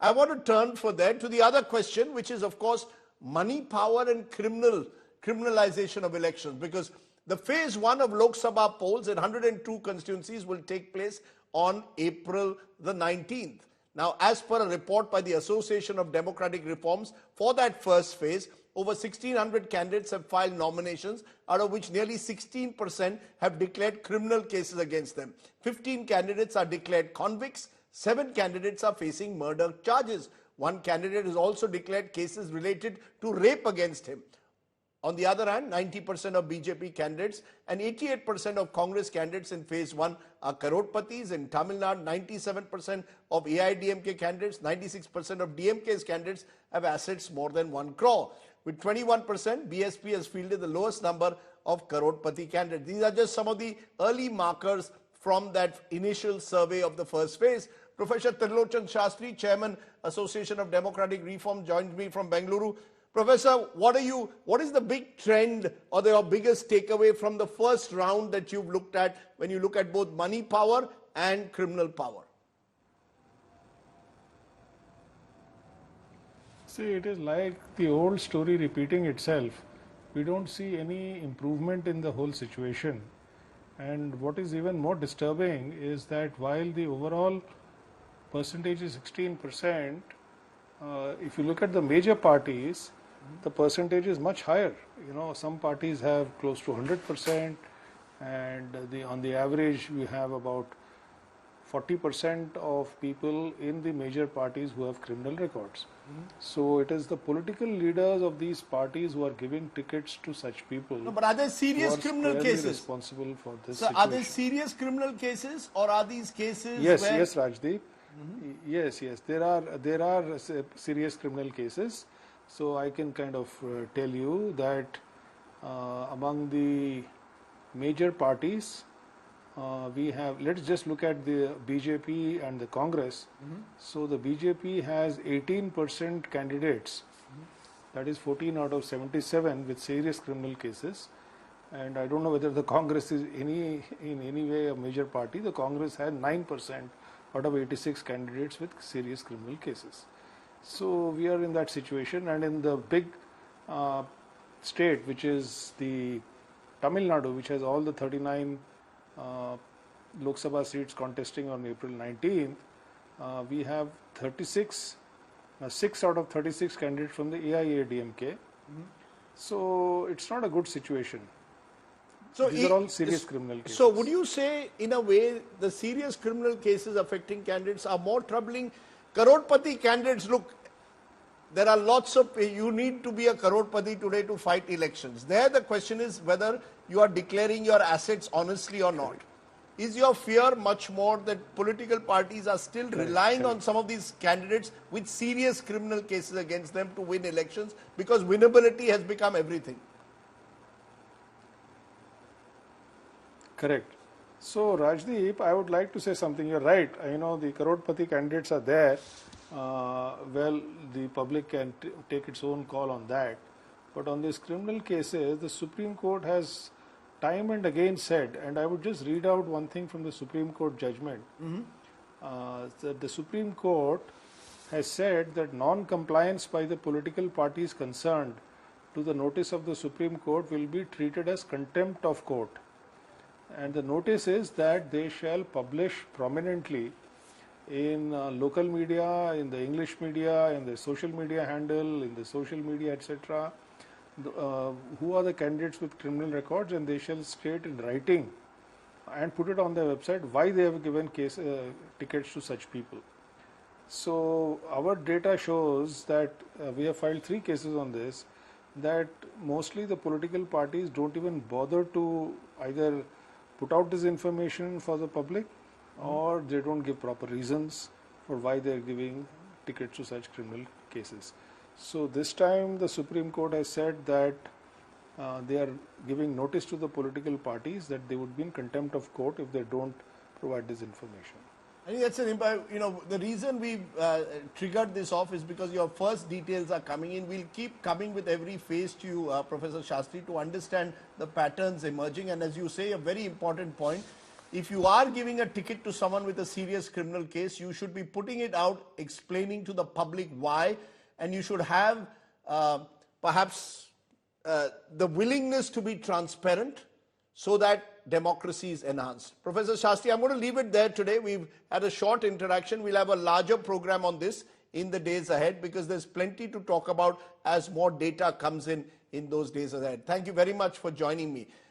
I want to turn for that to the other question, which is, of course, money, power and criminalization of elections. Because the phase 1 of Lok Sabha polls in 102 constituencies will take place on April the 19th. Now, as per a report by the Association of Democratic Reforms, for that first phase, over 1,600 candidates have filed nominations, out of which nearly 16% have declared criminal cases against them. 15 candidates are declared convicts. 7 candidates are facing murder charges. 1 candidate has also declared cases related to rape against him. On the other hand, 90% of BJP candidates and 88% of Congress candidates in phase 1 are crorepati's. In Tamil Nadu, 97% of AIDMK candidates, 96% of DMK's candidates have assets more than 1 crore. With 21%, BSP has fielded the lowest number of crorepati candidates. These are just some of the early markers from that initial survey of the first phase. Professor Trilochan Shastri, Chairman, Association of Democratic Reform, joins me from Bengaluru. Professor, what is the big trend or the biggest takeaway from the first round that you've looked at when you look at both money power and criminal power? See, it is like the old story repeating itself. We don't see any improvement in the whole situation. And what is even more disturbing is that while the overall percentage is 16%, if you look at the major parties, the percentage is much higher. You know, some parties have close to 100%, and on the average we have about 40% of people in the major parties who have criminal records. So it is the political leaders of these parties who are giving tickets to such people. No, but are there serious criminal cases responsible for this situation? Are there serious criminal cases, or are these cases? Yes, yes, Rajdeep. Yes, there are serious criminal cases. So I can kind of tell you that among the major parties, we have, let's just look at the BJP and the Congress. So the BJP has 18% candidates, that is 14 out of 77 with serious criminal cases. And I don't know whether the Congress is in any way a major party. The Congress had 9% out of 86 candidates with serious criminal cases. So we are in that situation, and in the big state, which is the Tamil Nadu, which has all the 39 Lok Sabha seats contesting on April 19th, we have 6 out of 36 candidates from the AIADMK. So it's not a good situation. So these are all serious criminal cases. So would you say, in a way, the serious criminal cases affecting candidates are more troubling? Crorepati candidates, look, there are lots of, you need to be a crorepati today to fight elections. There the question is whether you are declaring your assets honestly or not. Is your fear much more that political parties are still relying on some of these candidates with serious criminal cases against them to win elections, because winnability has become everything? Correct. So Rajdeep, I would like to say something. You're right. I know the crorepati candidates are there. Well, the public can take its own call on that. But on these criminal cases, the Supreme Court has time and again said, and I would just read out one thing from the Supreme Court judgment. That the Supreme Court has said that non-compliance by the political parties concerned to the notice of the Supreme Court will be treated as contempt of court. And the notice is that they shall publish prominently in local media, in the English media, in the social media handle, in the social media, etc., who are the candidates with criminal records, and they shall state in writing and put it on their website why they have given tickets to such people. So our data shows that we have filed 3 cases on this, that mostly the political parties don't even bother to either put out this information for the public, or they don't give proper reasons for why they are giving tickets to such criminal cases. So this time the Supreme Court has said that they are giving notice to the political parties that they would be in contempt of court if they don't provide this information. I think that's an impact. You know, the reason we triggered this off is because your first details are coming in. We'll keep coming with every phase to you, Professor Shastri, to understand the patterns emerging. And as you say, a very important point if you are giving a ticket to someone with a serious criminal case, you should be putting it out, explaining to the public why, and you should have perhaps the willingness to be transparent so that democracy is enhanced. Professor Shastri, I'm going to leave it there today. We've had a short interaction. We'll have a larger program on this in the days ahead because there's plenty to talk about as more data comes in those days ahead. Thank you very much for joining me.